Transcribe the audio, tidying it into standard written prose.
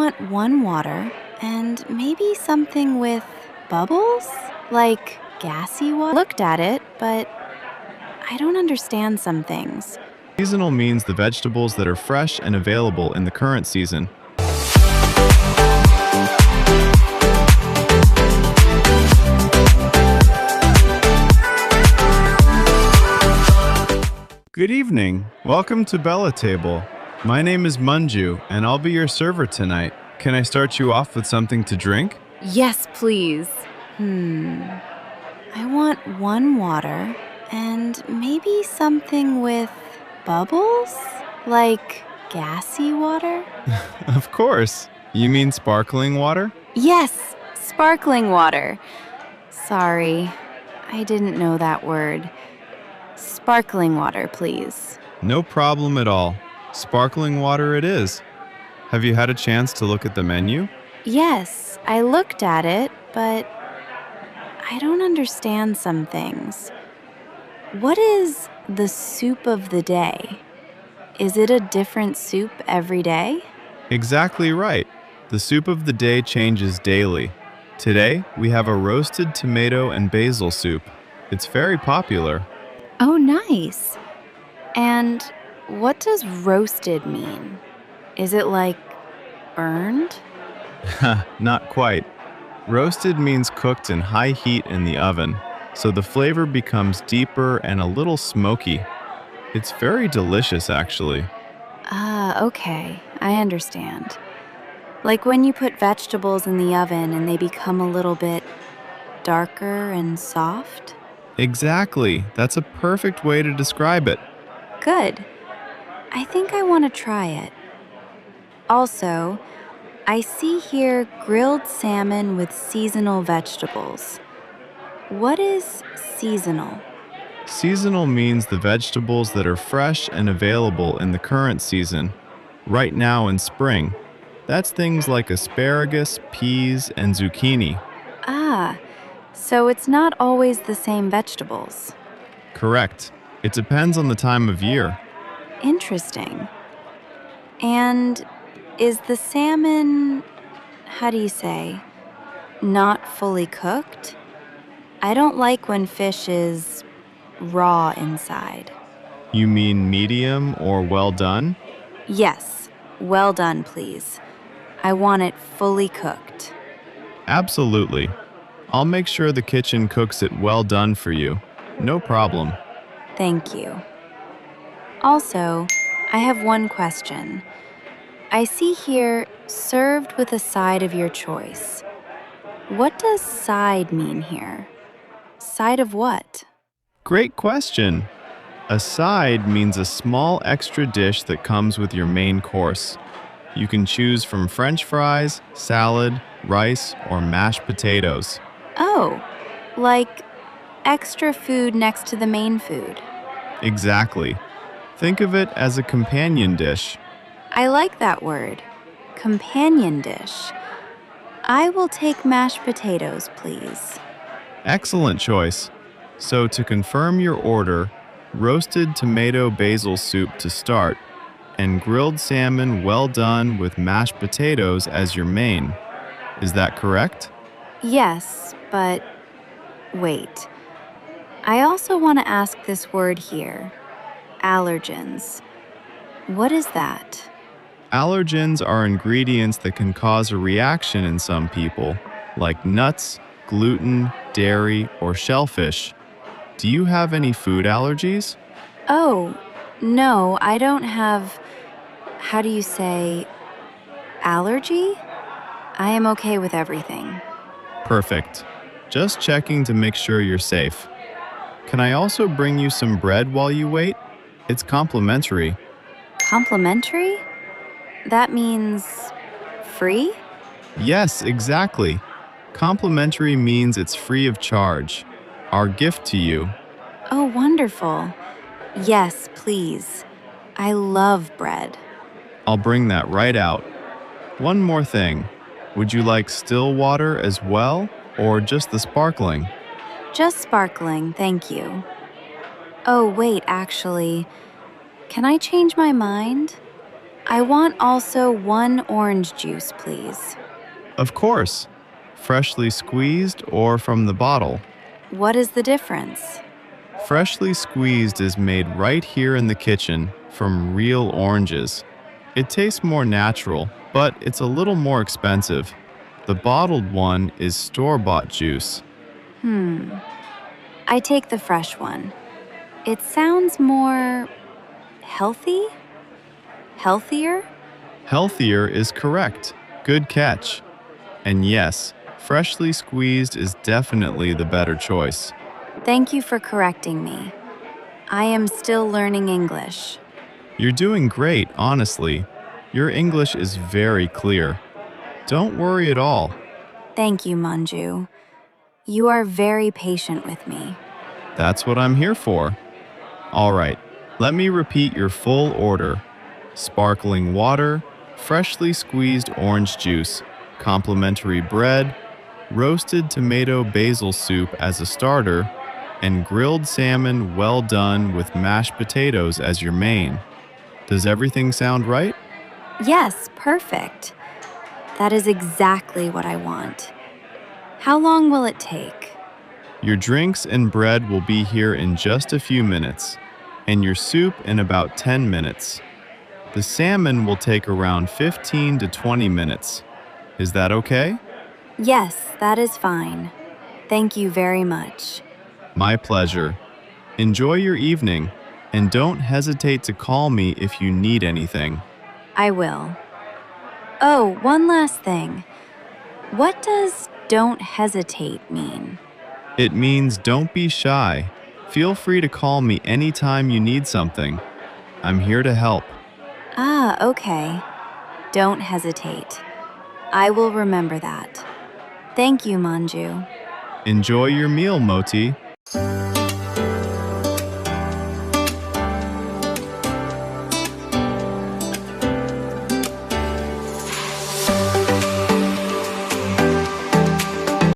want one water and maybe something with bubbles? Like gassy water? Looked at it, but I don't understand some things. Seasonal means the vegetables that are fresh and available in the current season. Good evening. Welcome to Bella Table. My name is Manjoo, and I'll be your server tonight. Can I start you off with something to drink? Yes, please. I want one water and maybe something with bubbles? Like gassy water? Of course. You mean sparkling water? Yes, sparkling water. Sorry, I didn't know that word. Sparkling water, please. No problem at all. Sparkling water it is. Have you had a chance to look at the menu? Yes, I looked at it, but I don't understand some things. What is the soup of the day? Is it a different soup every day? Exactly right. The soup of the day changes daily. Today, we have a roasted tomato and basil soup. It's very popular. Oh, nice. And what does roasted mean? Is it like burned? Not quite. Roasted means cooked in high heat in the oven, so the flavor becomes deeper and a little smoky. It's very delicious, actually. Ah, okay. I understand. Like when you put vegetables in the oven and they become a little bit darker and soft? Exactly. That's a perfect way to describe it. Good. I think I want to try it. Also, I see here grilled salmon with seasonal vegetables. What is seasonal? Seasonal means the vegetables that are fresh and available in the current season, right now in spring. That's things like asparagus, peas, and zucchini. Ah, so it's not always the same vegetables. Correct. It depends on the time of year. Interesting. And is the salmon, how do you say, not fully cooked? I don't like when fish is raw inside. You mean medium or well done? Yes, well done, please. I want it fully cooked. Absolutely. I'll make sure the kitchen cooks it well done for you. No problem. Thank you. Also, I have one question. I see here, served with a side of your choice. What does side mean here? Side of what? Great question. A side means a small extra dish that comes with your main course. You can choose from French fries, salad, rice, or mashed potatoes. Oh, like extra food next to the main food. Exactly. Think of it as a companion dish. I like that word. Companion dish. I will take mashed potatoes, please. Excellent choice. So to confirm your order, roasted tomato basil soup to start, and grilled salmon well done with mashed potatoes as your main. Is that correct? Yes, but wait. I also want to ask this word here. Allergens. What is that? Allergens are ingredients that can cause a reaction in some people, like nuts, gluten, dairy, or shellfish. Do you have any food allergies? Oh, no, I don't have, how do you say, allergy? I am okay with everything. Perfect. Just checking to make sure you're safe. Can I also bring you some bread while you wait? It's complimentary. Complimentary? That means free? Yes, exactly. Complimentary means it's free of charge. Our gift to you. Oh, wonderful. Yes, please. I love bread. I'll bring that right out. One more thing. Would you like still water as well, or just the sparkling? Just sparkling, thank you. Oh, wait, actually, can I change my mind? I want also 1 orange juice, please. Of course, freshly squeezed or from the bottle. What is the difference? Freshly squeezed is made right here in the kitchen from real oranges. It tastes more natural, but it's a little more expensive. The bottled one is store-bought juice. I take the fresh one. It sounds more healthy? Healthier? Healthier is correct. Good catch. And yes, freshly squeezed is definitely the better choice. Thank you for correcting me. I am still learning English. You're doing great, honestly. Your English is very clear. Don't worry at all. Thank you, Manjoo. You are very patient with me. That's what I'm here for. All right, let me repeat your full order. Sparkling water, freshly squeezed orange juice, complimentary bread, roasted tomato basil soup as a starter, and grilled salmon well done with mashed potatoes as your main. Does everything sound right? Yes, perfect. That is exactly what I want. How long will it take? Your drinks and bread will be here in just a few minutes, and your soup in about 10 minutes. The salmon will take around 15 to 20 minutes. Is that okay? Yes, that is fine. Thank you very much. My pleasure. Enjoy your evening, and don't hesitate to call me if you need anything. I will. Oh, one last thing. What does don't hesitate mean? It means don't be shy. Feel free to call me anytime you need something. I'm here to help. Ah, okay. Don't hesitate. I will remember that. Thank you, Manjoo. Enjoy your meal, Moti.